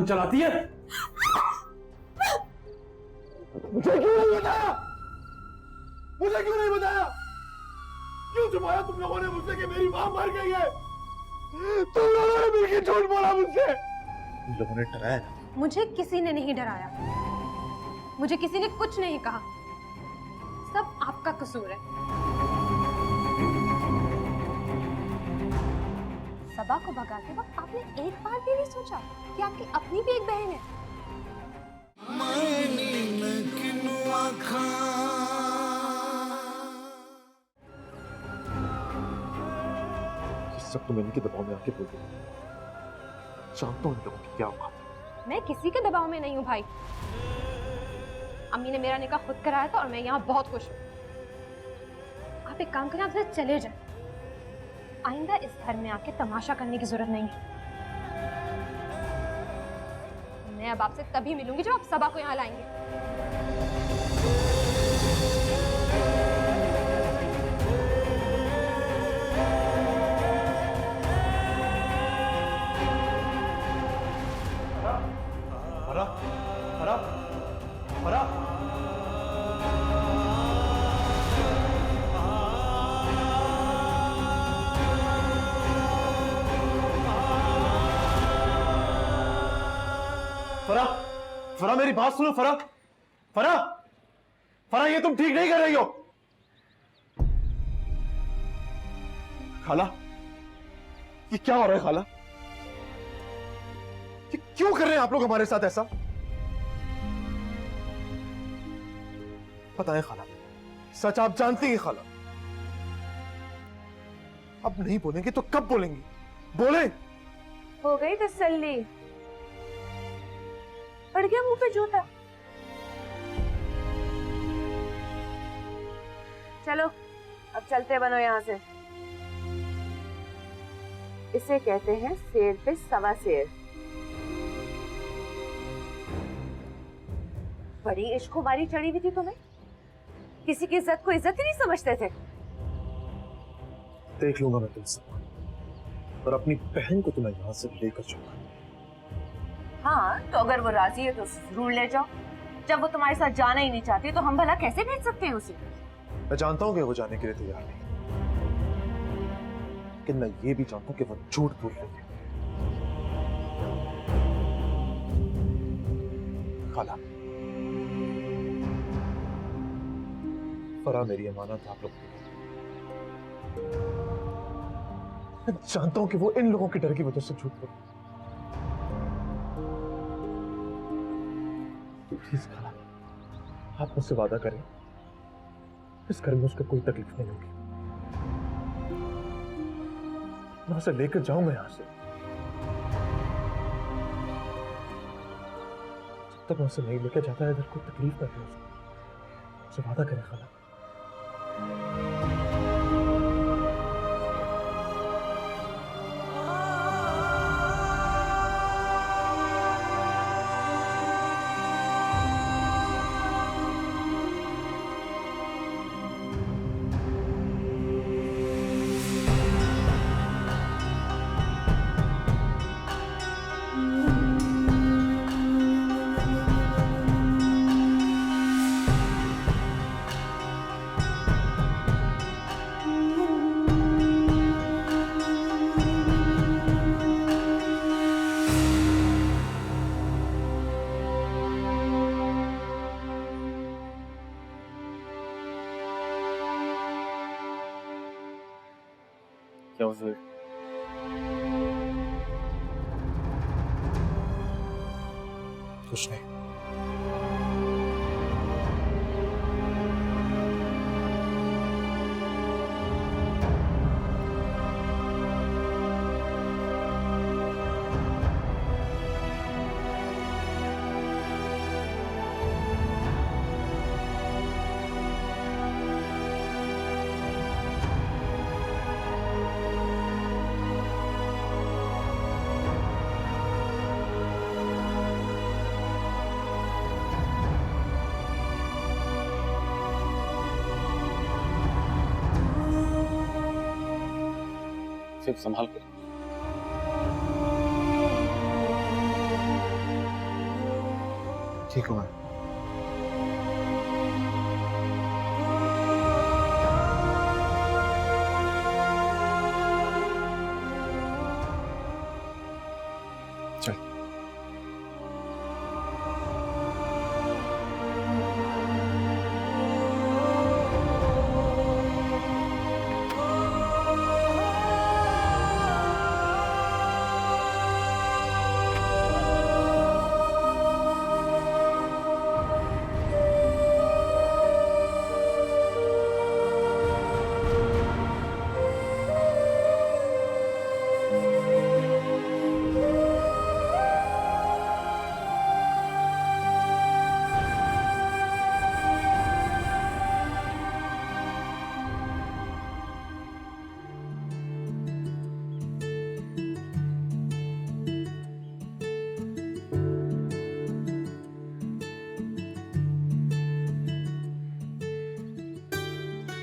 जुबान चलाती है। मुझे क्यों नहीं बताया? मुझे क्यों नहीं बताया? क्यों छुपाया तुम लोगों ने मुझसे कि मेरी मां मर गई है? तुम लोगों ने मिलकर झूठ बोला मुझसे। तुम लोगों ने डराया ना? मुझे किसी ने नहीं डराया, मुझे किसी ने कुछ नहीं कहा, सब आपका कसूर है। सबा को भगाते वक्त आपने एक बार भी नहीं सोचा कि आपकी अपनी भी एक बहन है? सब तुम इनके दबाव में आके बोल रहे हो। जानता हूं इन लोगों की क्या औकात है। मैं किसी के दबाव में नहीं हूँ भाई। अम्मी ने मेरा निकाह खुद कराया था और मैं यहाँ बहुत खुश हूँ। आप एक काम करें, आप से चले जाएं। आइंदा इस घर में आके तमाशा करने की जरूरत नहीं है। मैं अब आपसे तभी मिलूंगी जब आप सबा को यहाँ लाएंगे। फरा, फरा, फरा। फरा, फरा मेरी बात सुनो फरा, फरा, फरा ये तुम ठीक नहीं कर रही हो। खाला, ये क्या हो रहा है खाला? ये क्यों कर रहे हैं आप लोग हमारे साथ ऐसा? बताएं खाला, सच आप जानती हैं खाला। अब नहीं बोलेंगे तो कब बोलेंगी? बोले। हो गई तसल्ली, पड़ गया मुंह पे जूता। चलो अब चलते बनो यहाँ से। इसे कहते हैं शेर पे सवा शेर। बड़ी इश्क-खुमारी चढ़ी हुई थी तुम्हें, किसी की इज्जत को इज्जत ही नहीं समझते थे। देख लूंगा मैं तुमसे, और अपनी बहन को तुम्हें यहां से लेकर जाऊंगा। हाँ तो अगर वो राजी है तो जरूर ले जाओ। जब वो तुम्हारे साथ जाना ही नहीं चाहती तो हम भला कैसे भेज सकते हैं उसे? मैं जानता हूं कि वो जाने के लिए तैयार नहीं, लेकिन मैं ये भी जानता हूं कि वो झूठ बोल रही है। खाला, फरा मेरी अमानत आप लोग की। मैं जानता हूं कि वो इन लोगों के डर की वजह से झूठ बोल रही है। प्लीज खाला, आप मुझसे वादा करें, इस घर में उसको कोई तकलीफ नहीं होगी। मैं उसे लेकर जाऊंगा यहां से। जब तक मैं उसे नहीं लेकर जाता इधर कोई तकलीफ ना दे उसे वादा करें खाला। क्या हुआ? कुछ नहीं। सिर्फ संभाल कर। ठीक हूँ मैं। चल।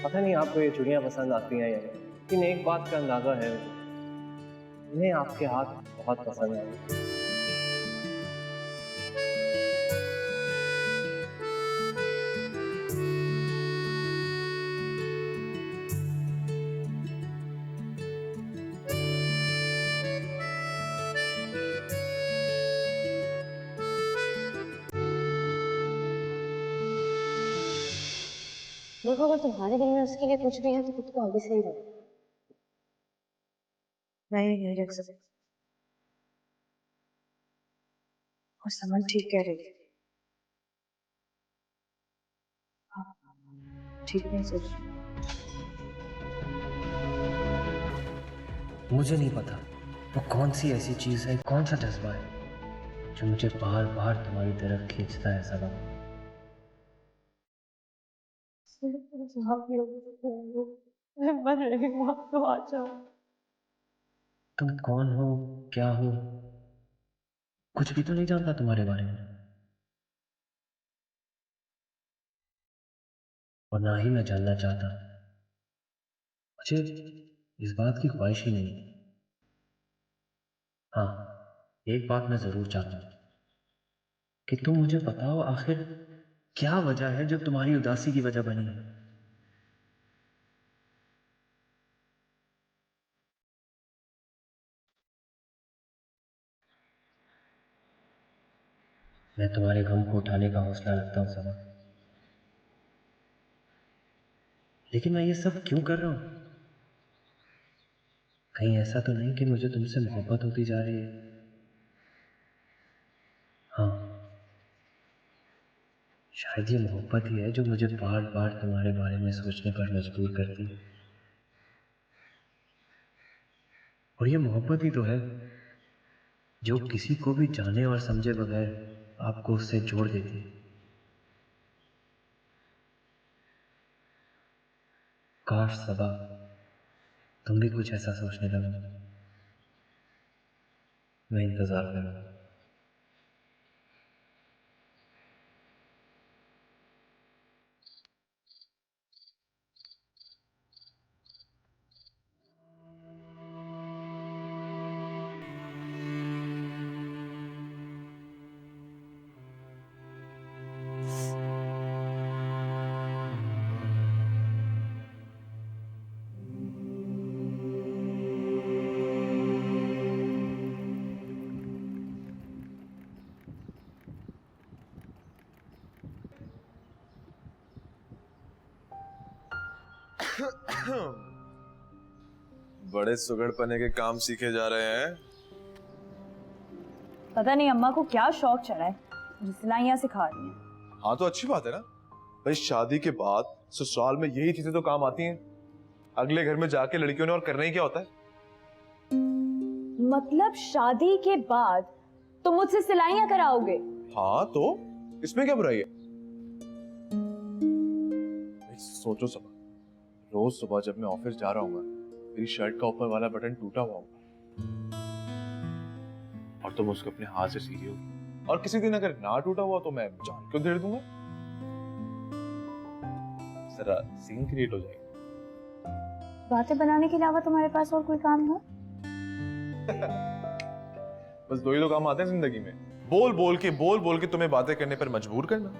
पता नहीं आपको ये चूड़ियां पसंद आती हैं या नहीं, लेकिन एक बात का अंदाजा है मुझे, इन्हें आपके हाथ बहुत पसंद है। देखो अगर तुम्हारे दिल में उसके लिए कुछ भी है तो खुद को आगे से ही रखो। मैं ये नहीं रख सकती। और समझ ठीक कह रही है। हाँ, ठीक नहीं सोच रही। मुझे नहीं पता वो कौन सी ऐसी चीज है, कौन सा जज्बा है जो मुझे बार बार तुम्हारी तरफ खींचता है सनम। मैं मर रही हूँ, आप तो आ जाओ। तुम कौन हो, क्या हो, कुछ भी तो नहीं जानता तुम्हारे बारे में, और ना ही मैं जानना चाहता। मुझे इस बात की ख्वाहिश ही नहीं। हाँ, एक बात मैं जरूर चाहता हूँ कि तुम मुझे बताओ आखिर क्या वजह है जो तुम्हारी उदासी की वजह बनी है। मैं तुम्हारे गम को उठाने का हौसला रखता हूँ सना, लेकिन मैं ये सब क्यों कर रहा हूँ? कहीं ऐसा तो नहीं कि मुझे तुमसे मोहब्बत होती जा रही है? हाँ, शायद ये मोहब्बत ही है जो मुझे बार बार तुम्हारे बारे में सोचने पर मजबूर करती है। और ये मोहब्बत ही तो है जो किसी को भी जाने और समझे बगैर आपको उससे जोड़ देती है। काश सबा तुम भी कुछ ऐसा सोचने लगो। मैं इंतजार करूंगा। बड़े सुगड़पने के काम सीखे जा रहे हैं। पता नहीं अम्मा को क्या शौक चढ़ा है जो सिलाइयाँ सिखा रही हैं। हाँ तो अच्छी बात है ना भाई, शादी के बाद ससुराल में यही चीजें तो काम आती हैं। अगले घर में जाके लड़कियों ने और करना ही क्या होता है। मतलब शादी के बाद तुम मुझसे सिलाइयाँ कराओगे? हाँ तो इसमें क्या बुराई है? सोचो सब, रोज सुबह जब मैं ऑफिस जा रहा हूँ मेरी शर्ट का ऊपर वाला बटन टूटा हुआ होगा और तुम उसको अपने हाथ से सी रही होगी, और किसी दिन अगर ना टूटा हुआ तो मैं जान क्यों धेड़ दूंगा। जरा सीन क्रिएट हो जाएगा। बातें बनाने के अलावा तुम्हारे पास और कोई काम है? बस दो ही तो काम आते हैं जिंदगी में, बोल बोल के तुम्हें बातें करने पर मजबूर करना,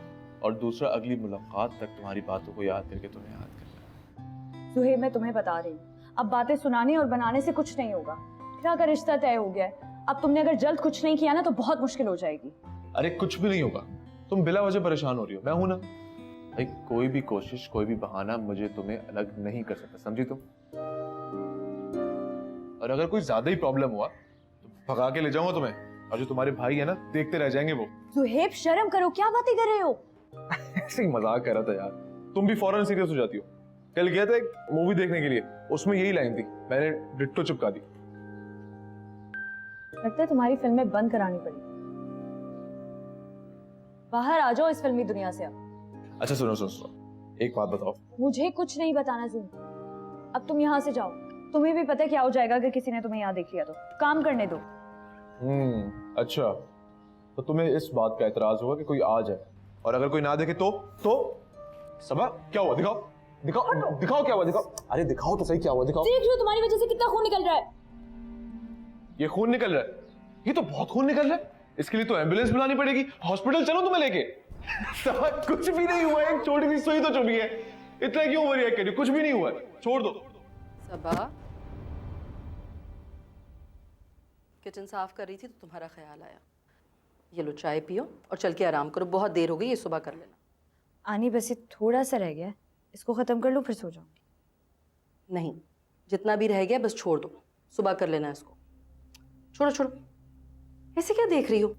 और दूसरा अगली मुलाकात तक तुम्हारी बातों को याद करके तुम्हें याद करना। सुहेब, मैं तुम्हें बता रही हूँ, अब बातें सुनाने और बनाने से कुछ नहीं होगा। क्या का रिश्ता तय हो गया है, अब तुमने अगर जल्द कुछ नहीं किया ना तो बहुत मुश्किल हो जाएगी। अरे कुछ भी नहीं होगा, तुम बिला वजह परेशान हो रही हो, मैं हूं ना भाई। कोई भी कोशिश, कोई भी बहाना मुझे तुम्हें अलग नहीं कर सकता, समझी तुम? और अगर कोई ज्यादा ही प्रॉब्लम हुआ तो भगा के ले जाऊंगा तुम्हें, और जो तुम्हारे भाई है ना देखते रह जाएंगे वो। सुहेब शर्म करो, क्या बातें कर रहे हो? ऐसे ही मजाक कर रहा था यार, तुम भी फौरन सीरियस हो जाती हो। कल गया था एक मूवी देखने के लिए, उसमें यही लाइन थी, मैंने डिट्टो चिपका दी। लगता है तुम्हारी फिल्में बंद करानी पड़ी। बाहर आ जाओ इस फिल्मी दुनिया से अब। अच्छा सुनो सुनो सुनो, एक बात बताओ। मुझे कुछ नहीं बताना जून, अब तुम यहाँ से जाओ। तुम्हें भी पता है क्या हो जाएगा अगर किसी ने तुम्हें यहाँ देख लिया तो। काम करने दो। अच्छा, तो तुम्हें इस बात का एतराज होगा कि कोई आ जाए, और अगर कोई ना देखे तो सबा क्या हुआ? दिखाओ दिखाओ दिखाओ क्या हुआ, दिखाओ। अरे दिखाओ तो सही क्या हुआ, दिखाओ। देख लो तुम्हारी वजह से कितना खून निकल रहा है। ये खून निकल रहा है? ये तो बहुत खून निकल रहा है, इसके लिए तो एम्बुलेंस बुलानी पड़ेगी। हॉस्पिटल चलो तुम्हें लेके। सबा कुछ भी नहीं हुआ है, एक छोटी सी सुई तो चुभी है, इतना क्यों ओवररिएक्ट कर रही हो? कुछ भी नहीं हुआ है, छोड़ दो। सबा किचन साफ कर रही थी तो तुम्हारा ख्याल आया। ये लो चाय पियो और चल के आराम करो, बहुत देर हो गई, ये सुबह कर लेना। आनी बस ये थोड़ा सा रह गया है, इसको खत्म कर लो फिर सो जाऊंगी। नहीं, जितना भी रह गया बस छोड़ दो, सुबह कर लेना इसको। छोड़ो छोड़ो, ऐसे क्या देख रही हो?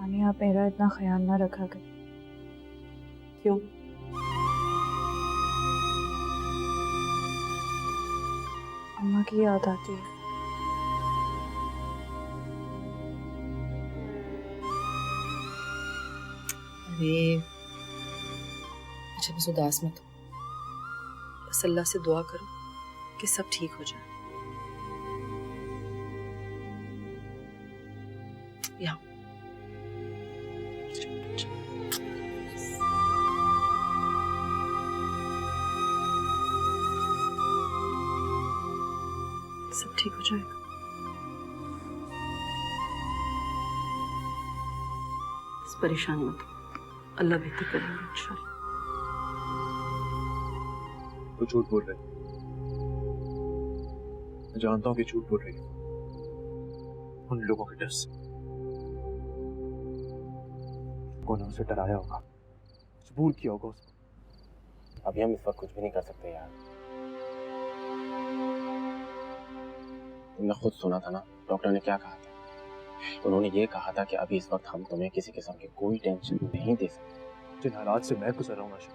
आनी आप मेरा इतना ख्याल ना रखा कर। क्यों? अम्मा की याद आती है। अरे अच्छा बस उदास मत हो, बस अल्लाह से दुआ करो कि सब ठीक हो जाए। यहाँ सब ठीक हो जाएगा। बस परेशान मत हो, अल्लाह बेहतर करेंगे इंशाल्लाह। तो झूठ बोल रही, मैं जानता हूँ कि झूठ बोल रही है, उन लोगों के डर से। कौन उसे डराया होगा, मजबूर किया होगा उसको। अभी हम इस वक्त कुछ भी नहीं कर सकते यार। तुमने खुद सुना था ना डॉक्टर ने क्या कहा था। उन्होंने ये कहा था कि अभी इस वक्त हम तुम्हें किसी किस्म की कोई टेंशन नहीं दे सकते। जिन हालात से मैं गुजर रहा हूँ आशा,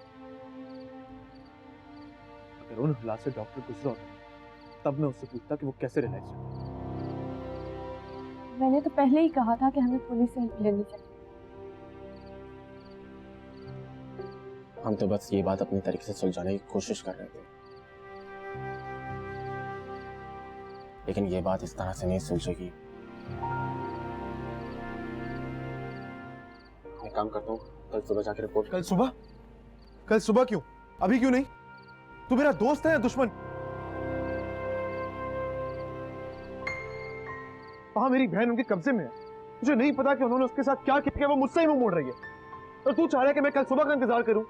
अगर उन हालात से डॉक्टर गुजरा होता तब मैं उससे पूछता कि वो कैसे रिलैक्स है। मैंने तो पहले ही कहा था कि हमें पुलिस से हेल्प लेनी चाहिए। हम तो बस ये बात अपने तरीके से सुलझाने की कोशिश कर रहे थे, लेकिन ये बात इस तरह से नहीं सुलझेगी। मैं काम करता हूँ, कल सुबह जाकर रिपोर्ट। कल सुबह? कल सुबह क्यों, अभी क्यों नहीं? तू मेरा दोस्त है या दुश्मन? वहां मेरी बहन उनके कब्जे में है, मुझे नहीं पता कि उन्होंने उसके साथ क्या किया, वो मुझसे ही मुंह मोड़ रही है, और तू चाह रहा है कि मैं कल सुबह का इंतजार करूं?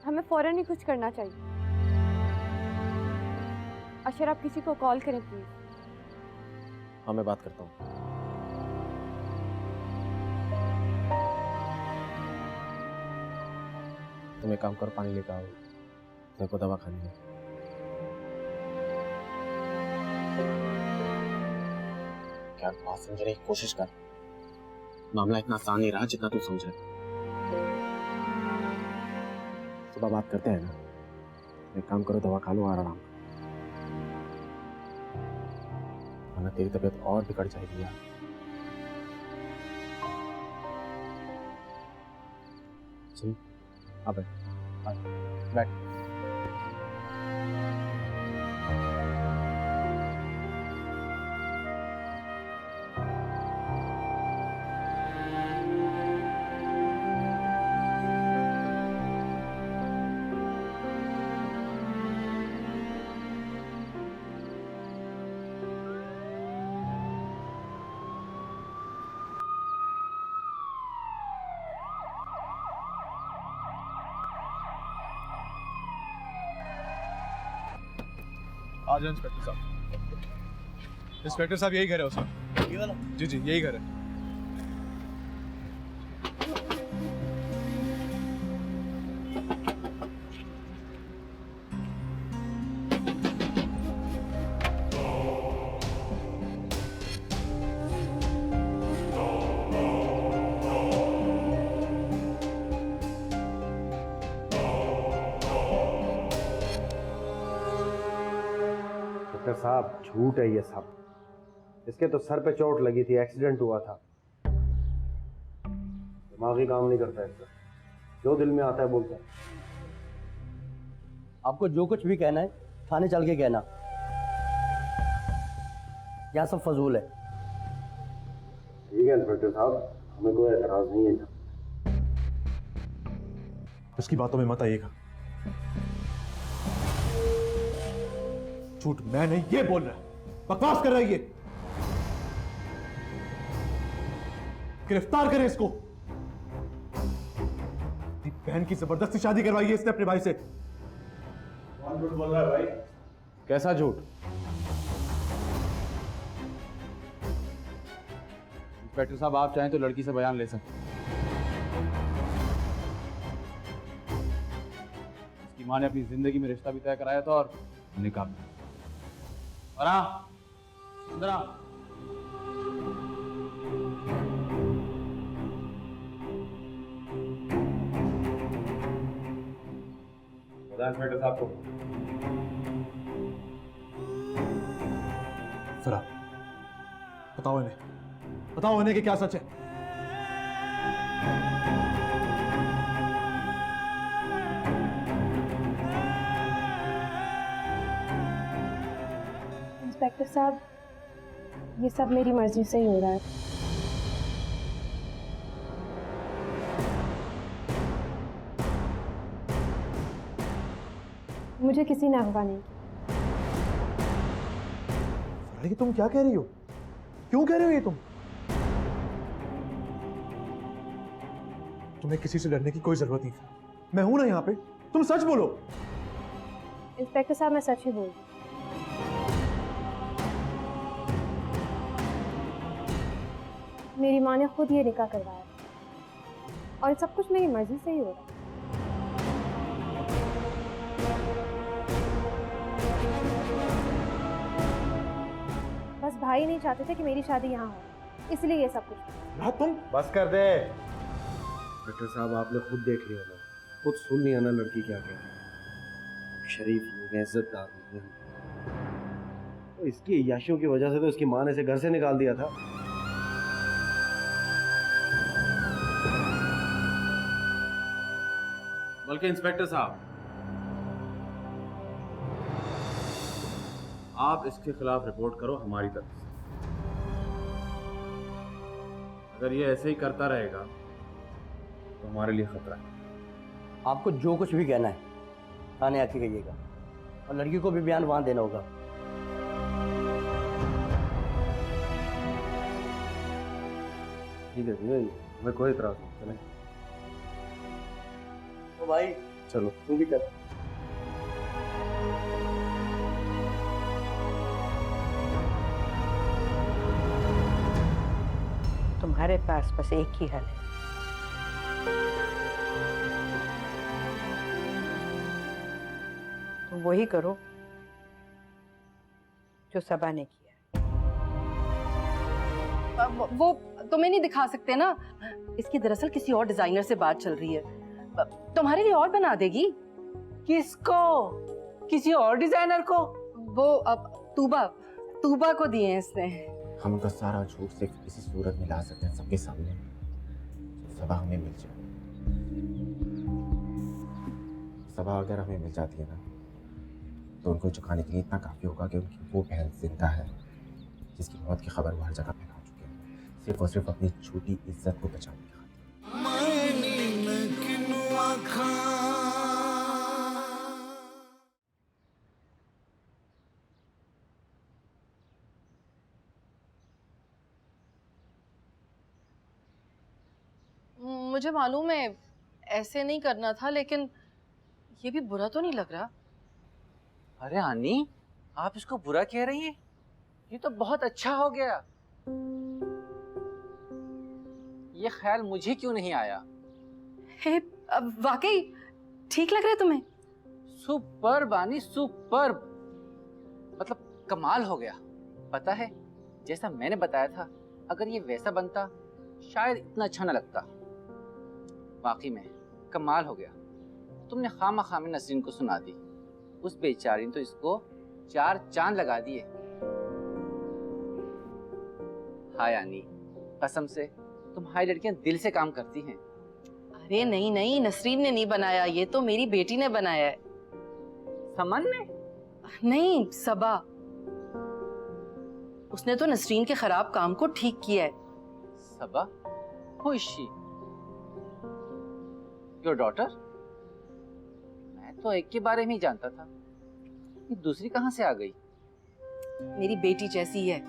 हमें फौरन ही कुछ करना चाहिए। अशर आप किसी को कॉल करें प्लीज। हाँ मैं बात करता हूँ। तुम एक काम करो, पानी लेकर आओ, तेरे को दवा खानी है। क्या बात समझने की कोशिश कर, मामला इतना आसान नहीं रहा जितना तू समझ रहा। सुबह बात करते हैं ना, एक काम करो, दवा खा लो और आराम करो, वरना तेरी तबीयत और बिगड़ जाएगी यार। सुन, अब बैठ। आ जाओ इंस्पेक्टर साहब। इंस्पेक्टर साहब यही घर है उसका? ये वाला? जी जी यही घर है। डॉक्टर साहब झूठ है ये सब। इसके तो सर पे चोट लगी थी, एक्सीडेंट हुआ था। दिमागी काम नहीं करता इसका, जो दिल में आता है बोलता है। आपको जो कुछ भी कहना है थाने चल के कहना, यहाँ सब फजूल है। ठीक है इंस्पेक्टर साहब, हमें कोई एतराज नहीं है। उसकी बातों में मत आइएगा। झूठ मैं नहीं, ये बोल रहा है, बकवास कर रहा है ये। गिरफ्तार करें इसको। अपनी बहन की जबरदस्ती शादी करवाई है इसने अपने भाई से। कौन झूठ बोल रहा है भाई? कैसा झूठ? इंस्पेक्टर साहब आप चाहें तो लड़की से बयान ले सकते हैं। इसकी माँ ने अपनी जिंदगी में रिश्ता भी तय कराया था और निकाह भी। और हाँ, अंदर आ। इंस्पेक्टर साहब को जरा बताओ इन्हें कि क्या सच है। इंस्पेक्टर साहब, ये सब मेरी मर्जी से ही हो रहा है। मुझे किसी ने अगवा नहीं किया। तुम क्या कह रही हो? क्यों कह रही हो ये तुम? तुम्हें किसी से डरने की कोई जरूरत नहीं। मैं हूं ना यहाँ पे, तुम सच बोलो। इंस्पेक्टर साहब, मैं सच ही बोल रही हूँ। मेरी माँ ने खुद ये निकाह करवाया और सब कुछ मेरी मर्जी से ही हो रहा है। बस भाई नहीं चाहते थे कि मेरी शादी यहाँ हो, इसलिए ये सब कुछ। तुम बस कर दे। डॉक्टर साहब आपने खुद देख लिया ना, खुद सुन लिया ना लड़की क्या कह रही है। शरीफ लोग हैं, इज्जतदार लोग हैं, तो इसकी अय्याशियों की वजह से तो इसकी माँ ने इसे घर से निकाल दिया था। बल्कि इंस्पेक्टर साहब, आप इसके खिलाफ रिपोर्ट करो हमारी तरफ से। अगर ये ऐसे ही करता रहेगा तो हमारे लिए खतरा है। आपको जो कुछ भी कहना है थाने आके कहिएगा, और लड़की को भी बयान वहां देना होगा। ठीक है जी, मैं कोई इतराज नहीं। चलें तो भाई चलो, तू भी कर। तुम्हारे पास बस एक ही हल है, तुम वही करो जो सबा ने किया। वो तुम्हें नहीं दिखा सकते ना, इसकी दरअसल किसी और डिजाइनर से बात चल रही है, तुम्हारे लिए और बना देगी। किसको? किसी और डिजाइनर को? वो अब तूबा को दिए हैं इसने। हम उनका सारा झूठ सिर्फ इसी सूरत में ला सकते हैं सबके सामने, सबा हमें मिल जाए। सबा अगर हमें मिल जाती है ना, तो उनको चुकाने के लिए इतना काफी होगा कि उनकी वो बहन जिंदा है जिसकी मौत की खबर वो हर जगह फैला चुके हैं, सिर्फ और सिर्फ अपनी छोटी इज्जत को बचाने की खातिर। मुझे मालूम है ऐसे नहीं करना था, लेकिन ये भी बुरा तो नहीं लग रहा। अरे आनी, आप इसको बुरा कह रही हैं? ये तो बहुत अच्छा हो गया। ये ख्याल मुझे क्यों नहीं आया? हे, अब वाकई ठीक लग रहा है तुम्हें? सुपर बानी, सुपर, मतलब कमाल हो गया। पता है, जैसा मैंने बताया था, अगर ये वैसा बनता शायद इतना अच्छा न लगता। वाकई में कमाल हो गया। तुमने खामा में नसरीन को सुना दी। उस बेचारी ने तो इसको 4 चांद लगा दिए। हाँ यानी कसम से तुम्हारी लड़कियां दिल से काम करती हैं। अरे नहीं नहीं, नसरीन ने नहीं बनाया, ये तो मेरी बेटी ने बनाया है। समन ने? नहीं, सबा। उसने तो नसरीन के खराब काम को ठीक किया है। सबा? Who is she? Your daughter? मैं तो एक के बारे में ही जानता था। ये दूसरी कहाँ से आ गई? मेरी बेटी जैसी है।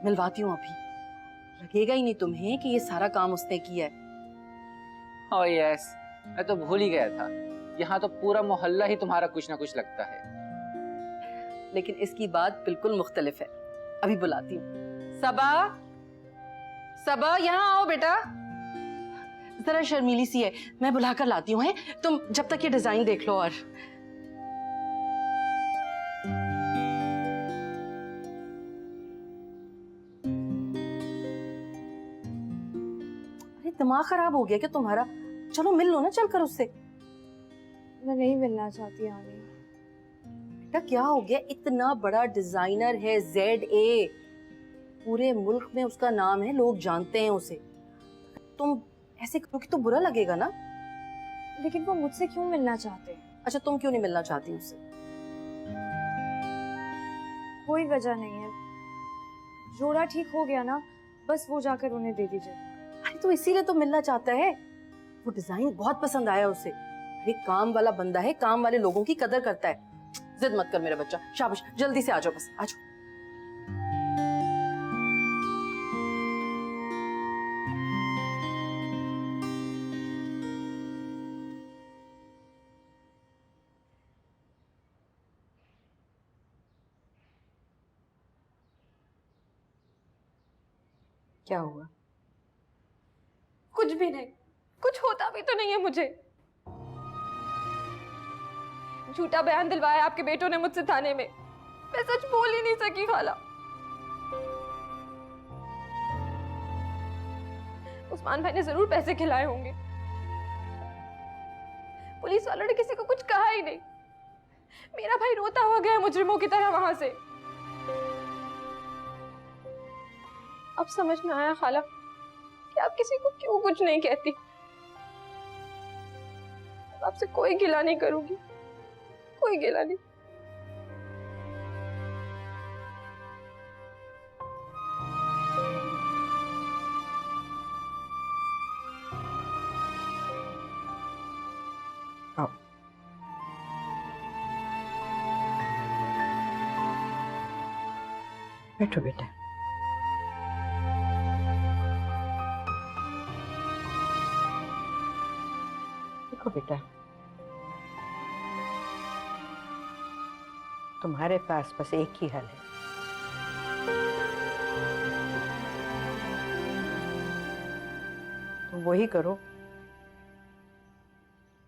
मिलवाती हूँ अभी। लगेगा ही नहीं तुम्हें कि ये सारा काम उसने किया है। Oh yes, मैं तो भूल ही गया था। यहाँ तो पूरा मोहल्ला ही तुम्हारा कुछ ना कुछ लगता है। लेकिन इसकी बात बिल्कुल मुख्तलिफ है। अभी बुलाती हूँ। सबा, सबा यहाँ आओ बेटा। जरा शर्मीली सी है, मैं बुलाकर लाती हूँ। तुम जब तक ये डिजाइन देख लो। और अरे दिमाग खराब हो गया क्या तुम्हारा? चलो मिल लो ना चलकर उससे। मैं नहीं मिलना चाहती आनी। बेटा क्या हो गया? इतना बड़ा डिजाइनर है ZA, पूरे मुल्क में उसका नाम है, लोग जानते हैं उसे। तुम ऐसे करोगे तो बुरा लगेगा ना। लेकिन वो मुझसे क्यों मिलना चाहते हैं? अच्छा, तुम क्यों नहीं मिलना चाहती उससे? कोई वजह नहीं है, जोड़ा ठीक हो गया ना, बस वो जाकर उन्हें दे दीजिए। अरे तो इसीलिए तो मिलना चाहता है। वो डिजाइन बहुत पसंद आया उसे। अरे काम वाला बंदा है, काम वाले लोगों की कदर करता है। जिद मत कर मेरा बच्चा, शाबाश, जल्दी से आ जाओ, बस आ जाओ। क्या हुआ? कुछ भी नहीं, कुछ होता भी तो नहीं है मुझे। झूठा बयान दिलवाया आपके बेटों ने मुझसे थाने में। मैं सच बोल ही नहीं सकी खाला। उस्मान भाई ने जरूर पैसे खिलाए होंगे। पुलिस वालों ने किसी को कुछ कहा ही नहीं। मेरा भाई रोता हुआ गया मुजरिमों की तरह वहां से। अब समझ में आया खाला कि आप किसी को क्यों कुछ नहीं कहती। आपसे कोई गिला नहीं करूंगी, कोई गिला नहीं। आओ। बैठो बेटा। देखो बेटा, तुम्हारे पास बस एक ही हल है। तुम वही करो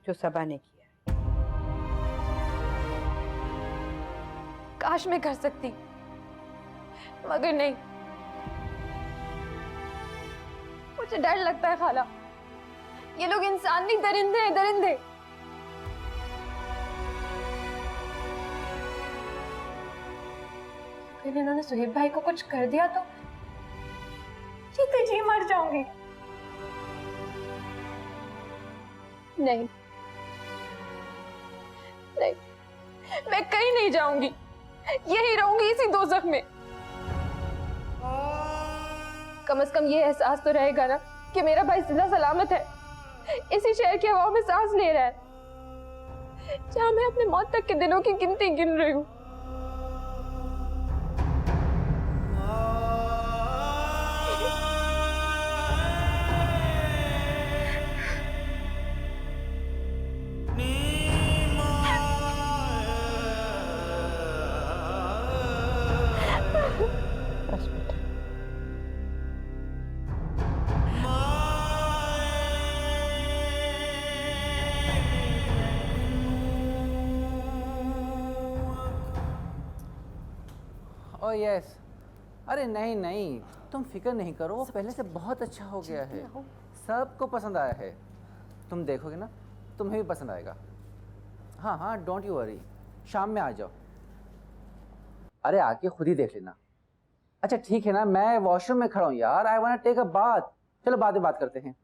जो सबा ने किया। काश मैं कर सकती, मगर नहीं। मुझे डर लगता है खाला। ये लोग इंसान नहीं, दरिंदे हैं, दरिंदे। अगर इन्होंने सुहेब भाई को कुछ कर दिया तो जी मर जाऊंगी। नहीं नहीं, मैं कहीं नहीं जाऊंगी, यही रहूंगी इसी दोज़ख में। कम से कम ये एहसास तो रहेगा ना कि मेरा भाई जिंदा सलामत है, इसी शहर की हवाओं में सांस ले रहा है, जहां मैं अपने मौत तक के दिनों की गिनती गिन रही हूँ। Oh yes. अरे नहीं नहीं, तुम फिक्र नहीं करो, वो पहले से बहुत अच्छा हो गया है, सबको पसंद आया है। तुम देखोगे ना, तुम्हें भी पसंद आएगा। हाँ हाँ, डोंट यू वरी, शाम में आ जाओ। अरे आके खुद ही देख लेना। अच्छा ठीक है ना, मैं वॉशरूम में खड़ा हूँ यार, I want take a bath. चलो बाद में बात करते हैं।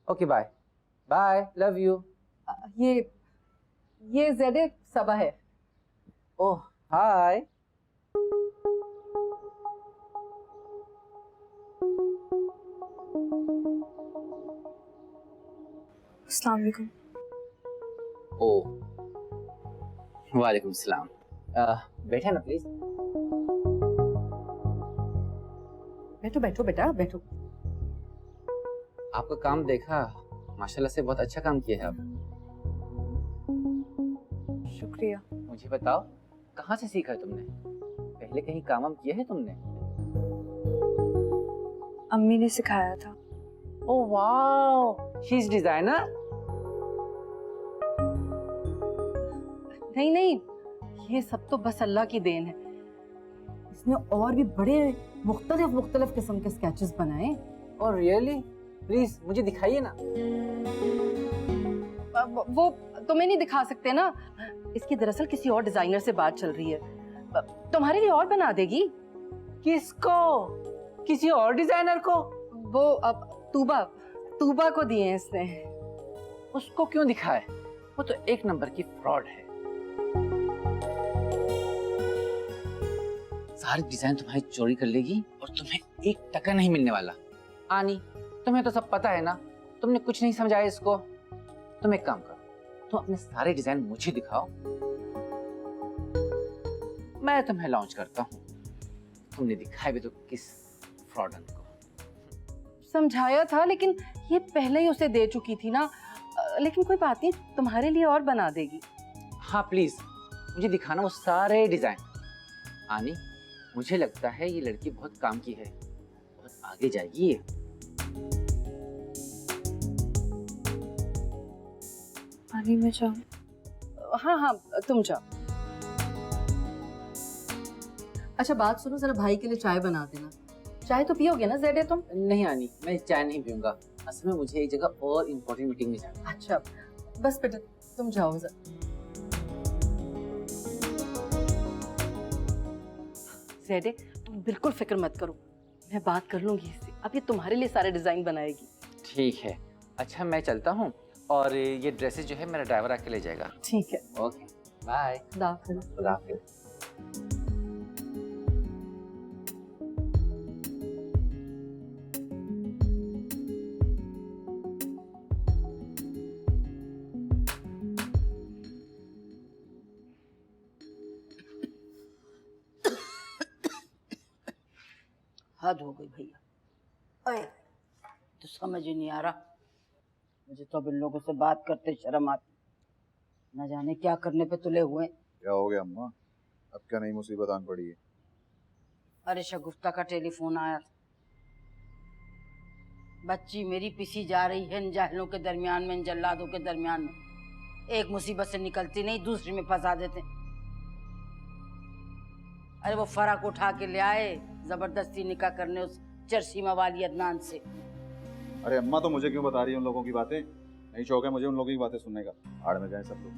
Okay bye bye, love you. ये ज़ेडे सबा है। ओह हाय। अस्सलाम वालेकुम। ओ वालेकुम सलाम। बैठे ना प्लीज। बैठो बैठो बेटा बैठो। आपका काम देखा, माशाल्लाह से बहुत अच्छा काम किया है आप। शुक्रिया। मुझे बताओ, कहाँ से सीखा है तुमने? पहले कहीं काम वाम किया है तुमने? अम्मी ने सिखाया था। Oh wow, she is designer. नहीं नहीं, ये सब तो बस अल्लाह की देन है। इसने और भी बड़े मुख्तलिफ किस्म के स्केचेस बनाए। और रियली? प्लीज मुझे दिखाइए ना। वो तुम्हें नहीं दिखा सकते ना, इसकी दरअसल किसी और डिजाइनर से बात चल रही है, तुम्हारे लिए और बना देगी। किसको? किसी और डिजाइनर को? वो अब तूबा को दिए हैं इसने। उसको क्यों दिखाए? वो तो एक नंबर की फ्रॉड है। सारी डिजाइन तुम्हारी चोरी कर लेगी और तुम्हें 1 टका नहीं मिलने वाला। आनी, तुम्हें तो सब पता है ना, तुमने कुछ नहीं समझाया इसको। तुम एक काम करो, तुम अपने सारे डिजाइन मुझे दिखाओ, मैं तुम्हें लॉन्च करता हूँ। तुमने दिखाए भी तो किस फ्रॉडन को? समझाया था, लेकिन ये पहले ही उसे दे चुकी थी ना। लेकिन कोई बात नहीं, तुम्हारे लिए और बना देगी। हाँ प्लीज मुझे दिखाना वो सारे डिजाइन। आनी, मुझे लगता है ये लड़की बहुत काम की है, बहुत आगे जाएगी ये। आनी मैं जाऊँ? हाँ हाँ तुम जाओ। अच्छा बात सुनो, जरा भाई के लिए चाय बना देना। चाय तो पियोगे ना ज़ेडे तुम? नहीं आनी, मैं चाय नहीं पीऊंगा, असल में मुझे एक जगह और इम्पोर्टेंट मीटिंग में जाना है। अच्छा बस बेटा तुम जाओ ज़ेडे, तुम बिल्कुल फिक्र मत करो, मैं बात कर लूंगी इससे। अब ये तुम्हारे लिए सारे डिजाइन बनाएगी। ठीक है, अच्छा मैं चलता हूँ, और ये ड्रेसेस जो है मेरा ड्राइवर आके ले जाएगा। ठीक है, ओके बाय। खुदा हाफिज़। खुदा हाफिज़। हद हो गई भैया। अरे तो समझ ही नहीं आ रहा, मुझे तो अब इन लोगों से बात करते शर्म आती। न जाने क्या करने पे तुले हुए। क्या हो गया अम्मा? अब क्या नई मुसीबत आन पड़ी है? अरे शगुफ्ता का टेलीफोन आया था। बच्ची मेरी पिसी जा रही है इन जाहिलों के दरमियान में, इन जल्लादों के दरमियान में। एक मुसीबत से निकलती नहीं, दूसरी में फंसा देते। अरे वो फराक उठा के ले आए जबरदस्ती निकाह करने उस चरसीमा वाली अदनान से। अरे अम्मा तो मुझे क्यों बता रही है उन लोगों की बातें? नहीं शौक है मुझे उन लोगों की बातें सुनने का। आड़ में जाए सब लोग।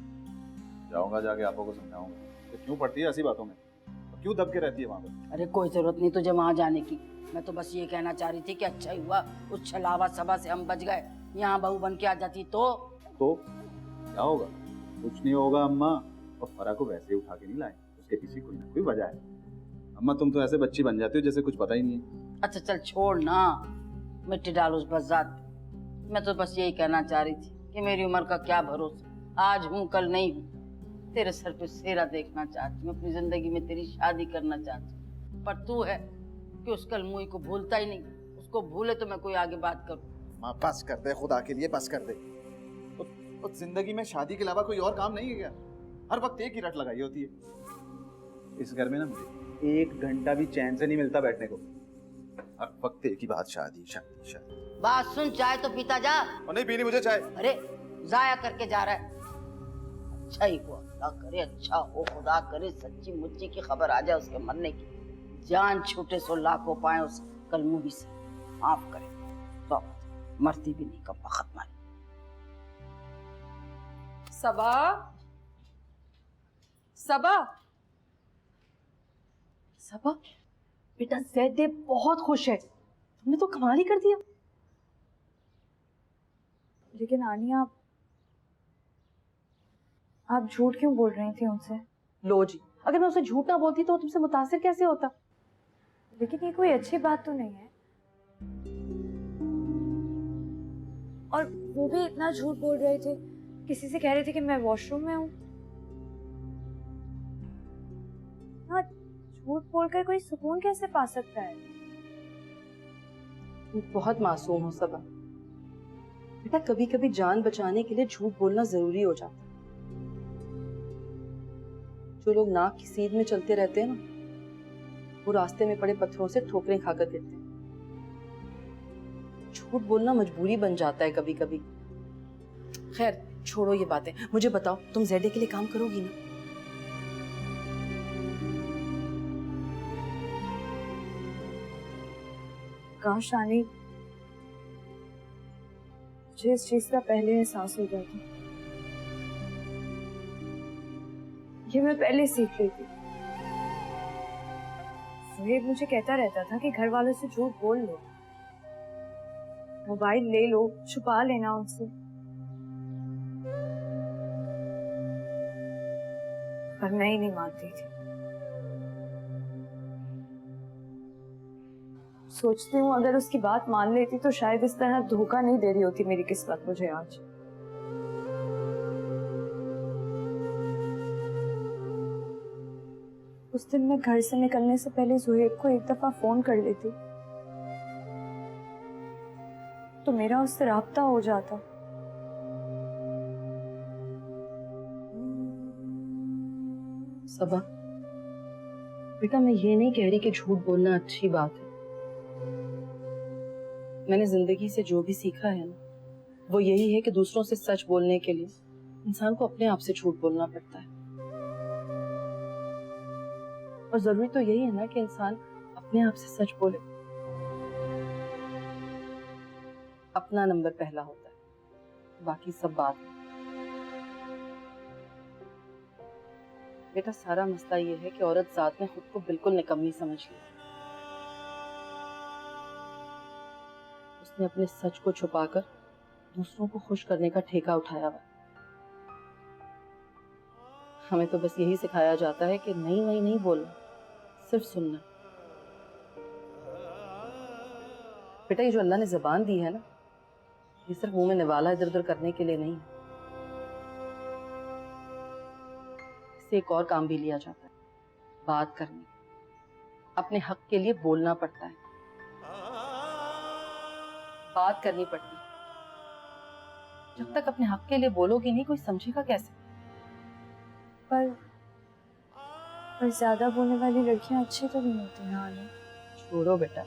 जाऊंगा जाके आपको को समझाऊंगा कि क्यों पड़ती है ऐसी बातों में, क्यों दब के रहती है वहाँ पर। अरे कोई जरूरत नहीं तुझे वहाँ जाने की। मैं तो बस ये कहना चाह रही थी कि अच्छा ही हुआ उस छलावा सभा से हम बच गए। यहाँ बहू बन के आ जाती तो क्या होगा? कुछ नहीं होगा अम्मा। और फरा को वैसे उठा के नहीं लाए, उसके पीछे कोई ना कोई वजह है। अम्मा तुम तो ऐसे बच्ची बन जाती हो जैसे कुछ पता ही नहीं है। अच्छा चल छोड़ ना, मिट्टी डालो उस बज़ात। मैं तो बस यही कहना चाह रही थी कि मेरी उम्र का क्या भरोसा, आज हूँ कल नहीं हूँ। तेरे सर पे सेहरा देखना चाहती हूँ, अपनी जिंदगी में तेरी शादी करना चाहती हूँ। पर तू है कि उस कल मुई को भूलता ही नहीं। उसको भूले तो मैं कोई आगे बात करूँ। माँ बस कर दे, खुदा के लिए बस कर दे। तो जिंदगी में शादी के अलावा कोई और काम नहीं है क्या? हर वक्त एक ही रट लगाई होती है। इस घर में ना मुझे 1 घंटा भी चैन से नहीं मिलता बैठने को। हर वक्त एक ही बात, शादी शादी शादी। बात सुन, चाय तो पीता जा। और नहीं पीनी मुझे चाय। अरे जाया करके जा रहा है। अच्छा ही हुआ, खुदा करे अच्छा हो, खुदा करे सच्ची मुच्ची की खबर आ जाए उसके मरने की। जान छूटे सो लाखों पाए उस कलमुही से, माफ करे तो मरती भी नहीं, कब वक्त मारी। सबा, सबा, सबा, बेटा ज़ैद बहुत खुश है, तुमने तो कमाल ही कर दिया। लेकिन आनी आप झूठ क्यों बोल रही थी उनसे? लो जी, अगर मैं उसे झूठ ना बोलती तो वो तुमसे मुतासिर कैसे होता? लेकिन ये कोई अच्छी बात तो नहीं है। और वो भी इतना झूठ बोल रहे थे, किसी से कह रहे थे कि मैं वॉशरूम में हूँ। हाँ, झूठ बोलकर कोई सुकून कैसे पा सकता है? तुम बहुत मासूम हो सबा। बेटा कभी कभी जान बचाने के लिए झूठ बोलना जरूरी हो जाता है। जो लोग नाक की सीध में चलते रहते हैं ना, वो रास्ते में पड़े पत्थरों से ठोकरें खाकर गिरते हैं। झूठ बोलना मजबूरी बन जाता है कभी कभी। खैर छोड़ो ये बातें, मुझे बताओ तुम ज़ैड के लिए काम करोगी ना? काश आनी मुझे इस चीज का पहले एहसास हो जाता। ये मैं पहले सीख लेती। सुहेब मुझे कहता रहता था कि घर वालों से झूठ बोल लो, मोबाइल ले लो, छुपा लेना उनसे। पर मैं ही नहीं मानती थी। सोचती हूँ अगर उसकी बात मान लेती तो शायद इस तरह धोखा नहीं दे रही होती मेरी किस्मत मुझे आज। उस दिन मैं घर से निकलने से पहले सुहेब को एक दफा फोन कर लेती तो मेरा उससे राब्ता हो जाता। सबा, बेटा मैं ये नहीं कह रही कि झूठ बोलना अच्छी बात है। मैंने जिंदगी से जो भी सीखा है ना, वो यही है कि दूसरों से सच बोलने के लिए इंसान को अपने आप से झूठ बोलना पड़ता है। और जरूरी तो यही है ना कि इंसान अपने आप से सच बोले। अपना नंबर पहला होता है, बाकी सब बात है। बेटा सारा मसला ये है कि औरत जात ने खुद को बिल्कुल निकम्मी समझ लिया। उसने अपने सच को छुपाकर दूसरों को खुश करने का ठेका उठाया हुआ। हमें तो बस यही सिखाया जाता है कि नहीं वही नहीं बोलना, सिर्फ सुनना। बेटा ये जो अल्लाह ने ज़बान दी है ना, ये सिर्फ मुंह में निवाला इधर उधर करने के लिए नहीं है। इससे एक और काम भी लिया जाता है, बात करने। अपने हक के लिए बोलना पड़ता है, बात करनी पड़ती है। जब तक अपने हक के लिए बोलोगी नहीं, कोई समझेगा कैसे? पर ज्यादा बोलने वाली लड़कियां अच्छी तो नहीं होती ना आने। छोड़ो बेटा,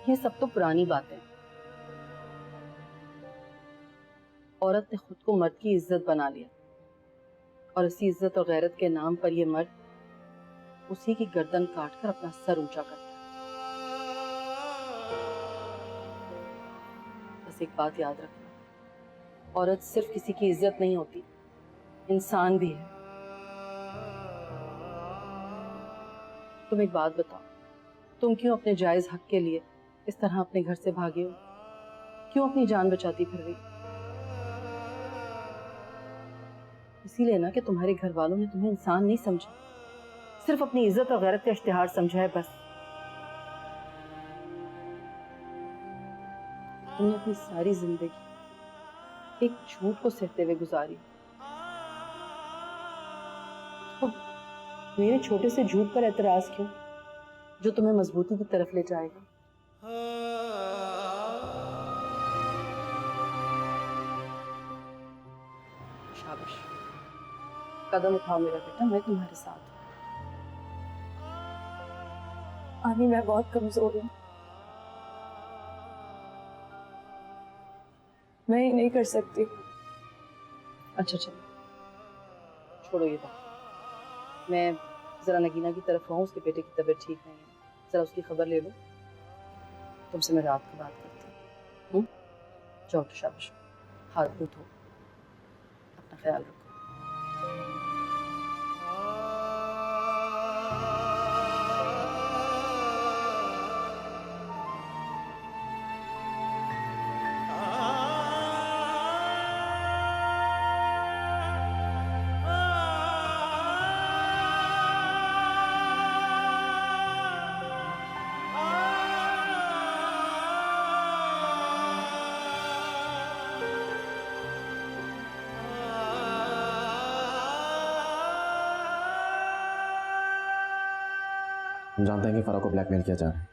ये सब तो पुरानी बातें। औरत ने खुद को मर्द की इज्जत बना लिया और इसी इज्जत और गैरत के नाम पर ये मर्द उसी की गर्दन काटकर अपना सर ऊंचा करता है। बस एक बात याद रखना, औरत सिर्फ किसी की इज्जत नहीं होती, इंसान भी है। तुम एक बात बताओ, तुम क्यों अपने जायज हक के लिए इस तरह अपने घर से भागे हो? क्यों अपनी जान बचाती फिर रही? इसीलिए ना कि तुम्हारे घर वालों ने तुम्हें इंसान नहीं समझा, सिर्फ अपनी इज्जत और गैरत का इश्तिहार समझा है बस। तुमने अपनी सारी जिंदगी एक झूठ को सहते हुए गुजारी। तो मेरे छोटे से झूठ पर एतराज क्यों, जो तुम्हें मजबूती की तरफ ले जाएगा? शाबाश, कदम उठाओ मेरा बेटा, मैं तुम्हारे साथ हूं। आनी मैं बहुत कमजोर हूँ, मैं ये नहीं कर सकती। अच्छा चलो छोड़ो ये बात। मैं जरा नगीना की तरफ आऊँ, उसके बेटे की तबीयत ठीक नहीं है, जरा उसकी खबर ले लो। तुमसे मैं रात को बात करती हूँ। जाओ तो शाबाश, हाथ मुंह धो, अपना ख्याल रखो। हम जानते हैं कि फरा को ब्लैकमेल किया जा रहा है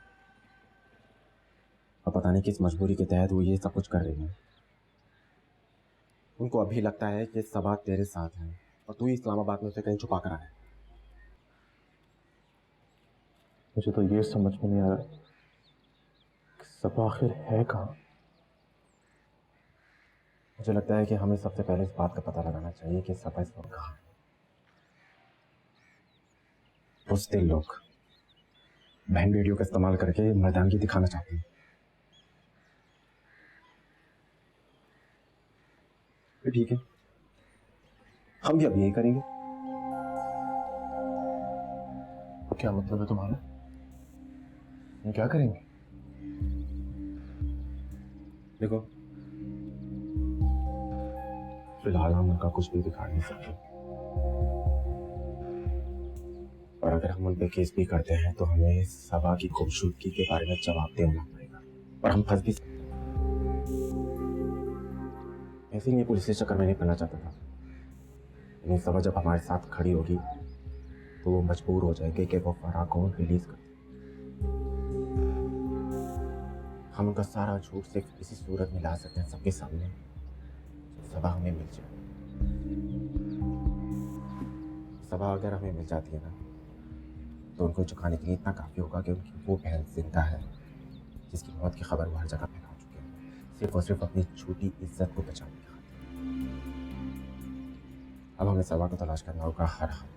और पता नहीं किस मजबूरी के तहत वो ये सब कुछ कर रही है। उनको अभी लगता है कि सबा तेरे साथ है और तू ही इस्लामाबाद में उसे कहीं छुपा कर आया। मुझे तो ये समझ में नहीं आ रहा कि सबा आखिर है कहाँ। मुझे लगता है कि हमें सबसे पहले इस बात का पता लगाना चाहिए कि सबा इस वक्त कहाँ है। बुज़दिल लोग बहन वीडियो का इस्तेमाल करके मर्दानगी दिखाना चाहते हैं। तो ठीक है, हम भी अब यही करेंगे। क्या मतलब है तुम्हारा? ये क्या करेंगे? देखो, फिलहाल हम उनका कुछ भी दिखा नहीं सकते और अगर हम उन पे केस भी करते हैं तो हमें सबा की खूबसूरती के बारे में जवाब देना पड़ेगा और हम फंस भी सकते हैं। ऐसे ही ये पुलिस के चक्कर में नहीं पड़ना चाहता था, लेकिन सबा जब हमारे साथ खड़ी होगी तो वो मजबूर हो जाएगी कि वो फरा को रिलीज कर दे। हम उनका सारा झूठ सिर्फ इसी सूरत में ला सकते हैं सबके सामने, सबा हमें मिल जाए। सबा अगर हमें मिल जाती है ना तो उनको चुकाने के लिए इतना काफ़ी होगा कि उनकी वो बहन जिंदा है जिसकी मौत की खबर वो हर जगह फैला चुके हैं, सिर्फ और सिर्फ अपनी छोटी इज्जत को बचाने की खातिर। अब हमें सबा को तलाश करना होगा हर हाल,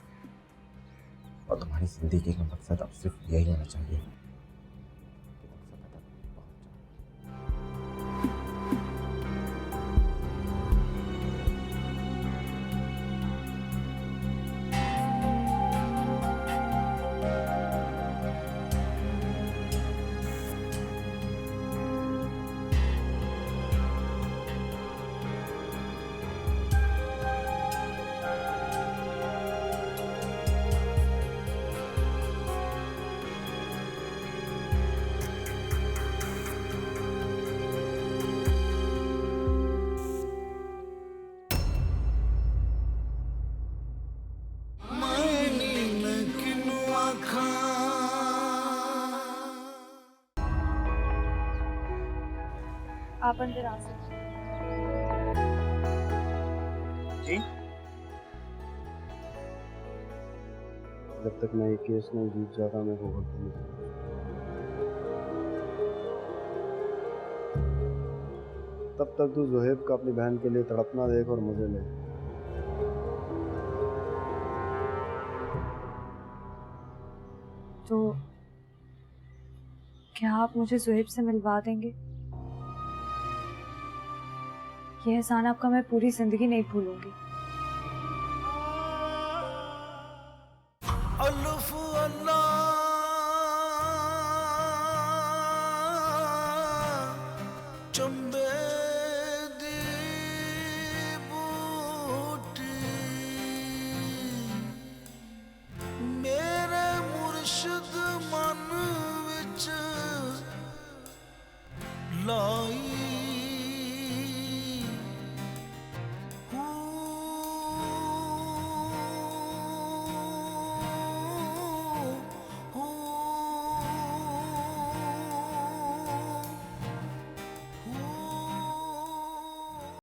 और तुम्हारी जिंदगी का मकसद अब सिर्फ यही होना चाहिए कि तुम सबा तक पहुंच जाओ। आप अंदर आ सकते जी? जब तक मैं ये केस नहीं जीत जाता मैं वो गलती नहीं करूंगा। तब तक तू ज़ुहैब का अपनी बहन के लिए तड़पना देख और मजे ले। तो क्या आप मुझे ज़ुहैब से मिलवा देंगे? यह एहसान आपका मैं पूरी जिंदगी नहीं भूलूंगी। चंबे